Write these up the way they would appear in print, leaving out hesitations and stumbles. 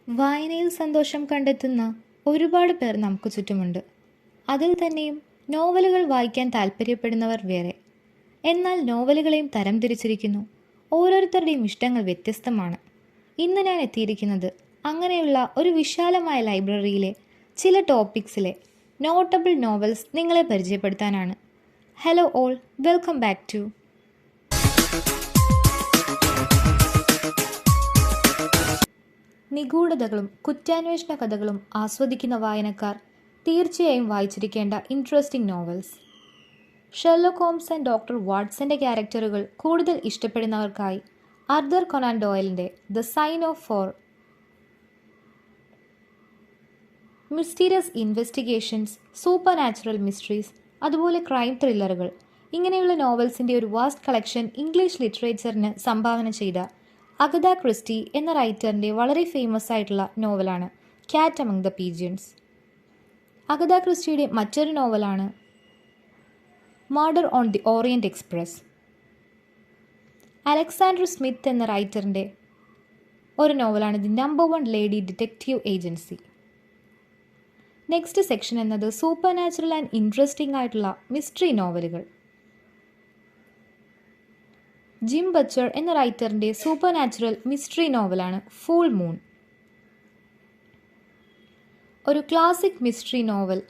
വായനയിൽ സന്തോഷം കണ്ടെത്തുന്ന ഒരുപാട് പേർ നമുക്ക് ചുറ്റുമുണ്ട്. അതിൽ തന്നെയും നോവലുകൾ വായിക്കാൻ താല്പര്യപ്പെടുന്നവർ വേറെ. എന്നാൽ നോവലുകളെയും തരംതിരിച്ചിരിക്കുന്നു. ഓരോരുത്തരുടെയും ഇഷ്ടങ്ങൾ വ്യത്യസ്തമാണ്. ഇന്ന് ഞാൻ എത്തിയിരിക്കുന്നത് അങ്ങനെയുള്ള ഒരു വിശാലമായ ലൈബ്രറിയിലെ ചില ടോപ്പിക്സിലെ നോട്ടബിൾ നോവൽസ് നിങ്ങളെ പരിചയപ്പെടുത്താനാണ്. Hello all, welcome back to നിഗൂഢതകളും കുറ്റാന്വേഷണ കഥകളും ആസ്വദിക്കുന്ന വായനക്കാർ തീർച്ചയായും വായിച്ചിരിക്കേണ്ട interesting novels. Sherlock Holmes and doctor വാട്സന്റെ ക്യാരക്ടറുകൾ കൂടുതൽ ഇഷ്ടപ്പെടുന്നവർക്കായി ആർതർ കൊനാൻ ഡോയലിൻ്റെ the sign of four, mysterious investigations, super natural mysteries, അതുപോലെ ക്രൈം ത്രില്ലറുകൾ, ഇങ്ങനെയുള്ള നോവൽസിൻ്റെ ഒരു വാസ്റ്റ് കളക്ഷൻ ഇംഗ്ലീഷ് ലിറ്ററേച്ചറിന് സംഭാവന ചെയ്ത അഗത ക്രിസ്റ്റി എന്ന റൈറ്ററിൻ്റെ വളരെ ഫേമസ് ആയിട്ടുള്ള നോവലാണ് cat among the pigeons. Agatha ക്രിസ്റ്റിയുടെ മറ്റൊരു നോവലാണ് murder on the Orient Express. Alexander Smith എന്ന റൈറ്ററിൻ്റെ ഒരു നോവലാണ് the number 1 lady detective agency. Next section എന്നത് സൂപ്പർ നാച്ചുറൽ ആൻഡ് ഇൻട്രസ്റ്റിംഗ് ആയിട്ടുള്ള മിസ്റ്ററി നോവലുകൾ. ജിം ബച്ചർ എന്ന റൈറ്ററിൻ്റെ സൂപ്പർ നാച്ചുറൽ മിസ്റ്ററി നോവലാണ് ഫുൾ മൂൺ. ഒരു classic mystery novel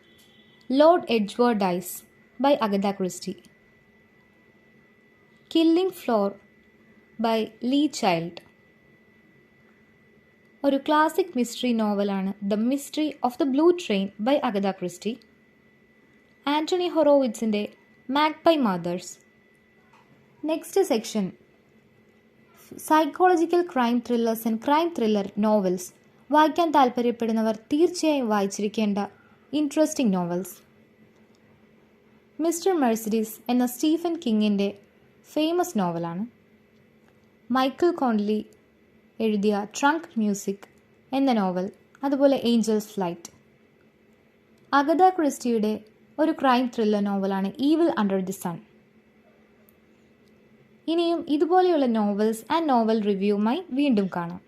Lord Edgware dies by Agatha Christie. Killing floor by Lee Child. ഒരു classic mystery നോവലാണ് the mystery of the blue train by Agatha Christie. Anthony ഹൊറോവിറ്റ്സിൻ്റെ magpie murders. Next section psychological crime thrillers and crime thriller novels. വായിക്കാൻ താല്പര്യപ്പെടുന്നവർ തീർച്ചയായും വായിച്ചിരിക്കേണ്ട interesting novels. Mr Mercedes എന്ന Stephen കിങ്ങിൻ്റെ famous നോവലാണ്. മൈക്കിൾ കോൺലി എഴുതിയ ട്രങ്ക് മ്യൂസിക് എന്ന നോവൽ, അതുപോലെ ഏഞ്ചൽസ് ഫ്ലൈറ്റ്. അഗത ക്രിസ്റ്റിയുടെ ഒരു ക്രൈം ത്രില്ലർ നോവലാണ് ഈവിൽ അണ്ടർ ദി സൺ. ഇനിയും ഇതുപോലെയുള്ള നോവൽസ് ആൻഡ് നോവൽ റിവ്യൂവുമായി വീണ്ടും കാണാം.